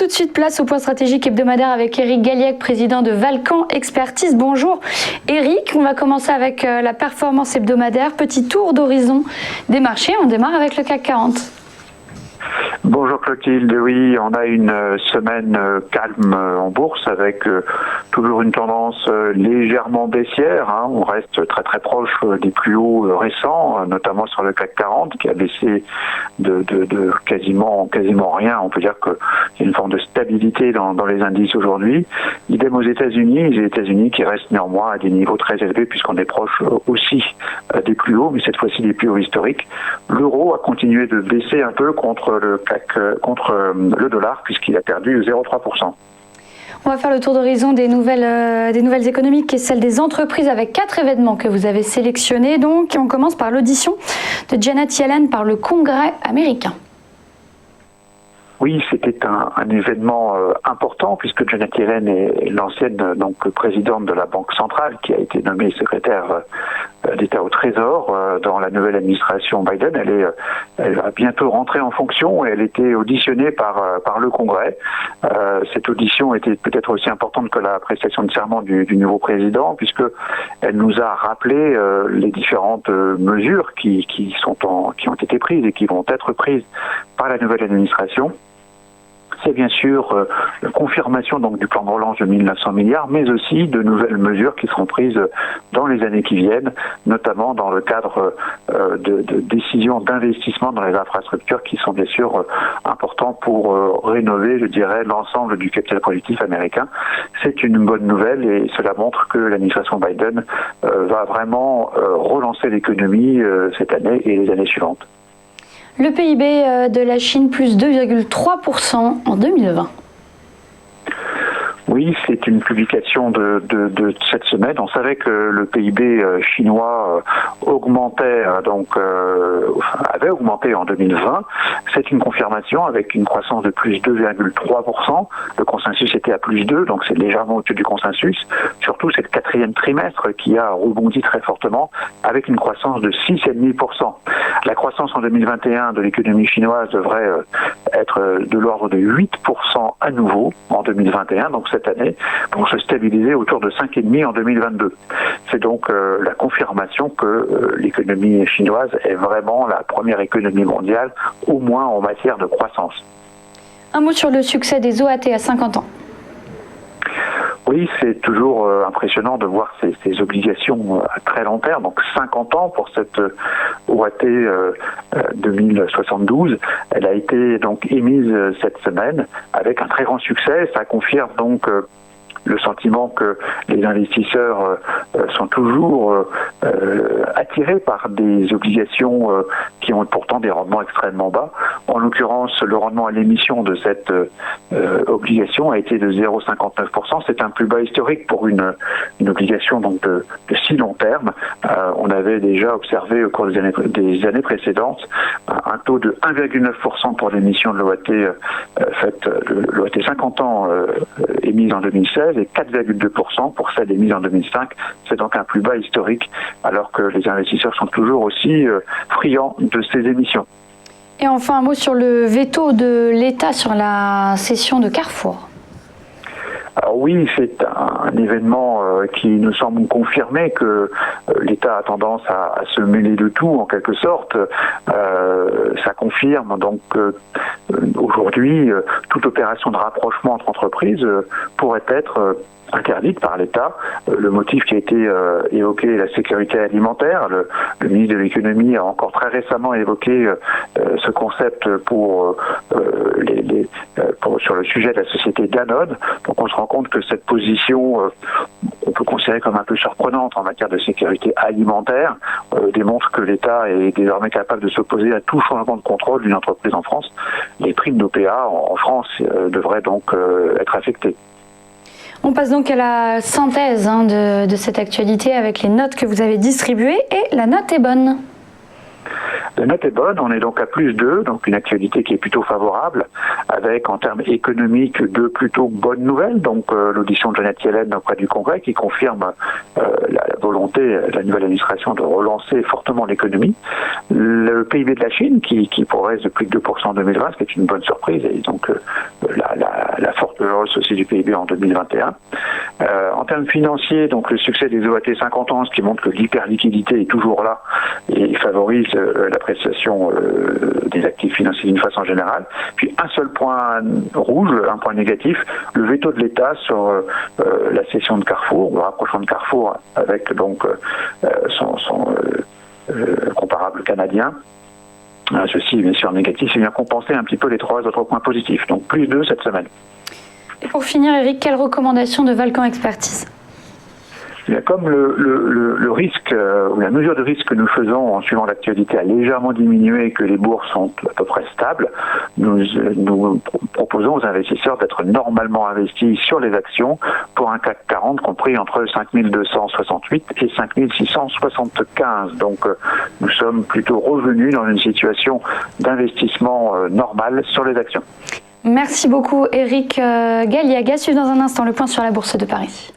de suite place au point stratégique hebdomadaire avec Éric Galiec, président de Valcan Expertise. Bonjour Éric, on va commencer avec la performance hebdomadaire. Petit tour d'horizon des marchés, on démarre avec le CAC 40. Bonjour Clotilde, oui, on a une semaine calme en bourse avec toujours une tendance légèrement baissière. On reste très très proche des plus hauts récents, notamment sur le CAC 40 qui a baissé de quasiment rien. On peut dire qu'il y a une forme de stabilité dans les indices aujourd'hui. Idem aux États-Unis, les États-Unis qui restent néanmoins à des niveaux très élevés puisqu'on est proche aussi des plus hauts, mais cette fois-ci des plus hauts historiques. L'euro a continué de baisser un peu contre le dollar puisqu'il a perdu 0,3%. On va faire le tour d'horizon des nouvelles économiques et celles des entreprises avec 4 événements que vous avez sélectionnés. Donc, on commence par l'audition de Janet Yellen par le Congrès américain. Oui, c'était un événement important puisque Janet Yellen est l'ancienne présidente de la Banque centrale qui a été nommée secrétaire d'État au Trésor dans la nouvelle administration Biden. Elle va bientôt rentrer en fonction et elle était auditionnée par le Congrès. Cette audition était peut-être aussi importante que la prestation de serment du nouveau président puisque elle nous a rappelé les différentes mesures qui ont été prises et qui vont être prises par la nouvelle administration. C'est bien sûr la confirmation du plan de relance de 1 900 milliards, mais aussi de nouvelles mesures qui seront prises dans les années qui viennent, notamment dans le cadre de décisions d'investissement dans les infrastructures qui sont bien sûr importants pour rénover, je dirais, l'ensemble du capital productif américain. C'est une bonne nouvelle et cela montre que l'administration Biden va vraiment relancer l'économie cette année et les années suivantes. Le PIB de la Chine, plus 2,3% en 2020. Oui, c'est une publication de cette semaine. On savait que le PIB chinois avait augmenté en 2020. C'est une confirmation avec une croissance de plus 2,3%. Le consensus était à plus 2, donc c'est légèrement au-dessus du consensus. Surtout, c'est le 4e trimestre qui a rebondi très fortement avec une croissance de 6,5%. La croissance en 2021 de l'économie chinoise devrait être de l'ordre de 8% à nouveau en 2021. Donc cette année pour se stabiliser autour de 5,5 en 2022. C'est donc la confirmation que l'économie chinoise est vraiment la première économie mondiale, au moins en matière de croissance. Un mot sur le succès des OAT à 50 ans. Oui, c'est toujours impressionnant de voir ces obligations à très long terme, donc 50 ans pour cette OAT 2072. Elle a été donc émise cette semaine avec un très grand succès. Ça confirme donc le sentiment que les investisseurs sont toujours attirés par des obligations qui ont pourtant des rendements extrêmement bas. En l'occurrence, le rendement à l'émission de cette obligation a été de 0,59%. C'est un plus bas historique pour une obligation donc de si long terme. On avait déjà observé au cours des années précédentes un taux de 1,9% pour l'émission de l'OAT l'OAT 50 ans émise en 2016 et 4,2% pour celle émise en 2005. C'est donc un plus bas historique alors que les investisseurs sont toujours aussi friands de ces émissions. Et enfin un mot sur le veto de l'État sur la cession de Carrefour. Alors oui, c'est un événement qui nous semble confirmer que l'État a tendance à se mêler de tout en quelque sorte. Ça confirme donc aujourd'hui toute opération de rapprochement entre entreprises pourrait être interdite par l'État. Le motif qui a été évoqué est la sécurité alimentaire. Le ministre de l'économie a encore très récemment évoqué ce concept sur le sujet de la société Danone. Donc on se rend compte que cette position, on peut considérer comme un peu surprenante en matière de sécurité alimentaire, démontre que l'État est désormais capable de s'opposer à tout changement de contrôle d'une entreprise en France. Les primes d'OPA en France devraient donc être affectées. On passe donc à la synthèse de cette actualité avec les notes que vous avez distribuées et la note est bonne. La note est bonne, on est donc à plus 2, donc une actualité qui est plutôt favorable, avec en termes économiques deux plutôt bonnes nouvelles, donc l'audition de Janet Yellen auprès du Congrès qui confirme la volonté de la nouvelle administration de relancer fortement l'économie. Le PIB de la Chine qui progresse de plus de 2% en 2020, ce qui est une bonne surprise, et donc la forte hausse aussi du PIB en 2021. En termes financiers, donc le succès des OAT 50 ans, ce qui montre que l'hyperliquidité est toujours là et favorise l'appréciation des actifs financiers d'une façon générale. Puis un seul point rouge, un point négatif, le veto de l'État sur la cession de Carrefour, le rapprochement de Carrefour avec donc son comparable canadien. Ceci, bien sûr, négatif, c'est bien compenser un petit peu les 3 autres points positifs. Donc plus 2 cette semaine. Et pour finir, Eric, quelles recommandations de Valcan Expertise ? Comme le risque ou la mesure de risque que nous faisons en suivant l'actualité a légèrement diminué et que les bourses sont à peu près stables, nous proposons aux investisseurs d'être normalement investis sur les actions pour un CAC 40 compris entre 5268 et 5675. Donc nous sommes plutôt revenus dans une situation d'investissement normal sur les actions. Merci beaucoup Eric Galiaga. Suivez dans un instant le point sur la Bourse de Paris.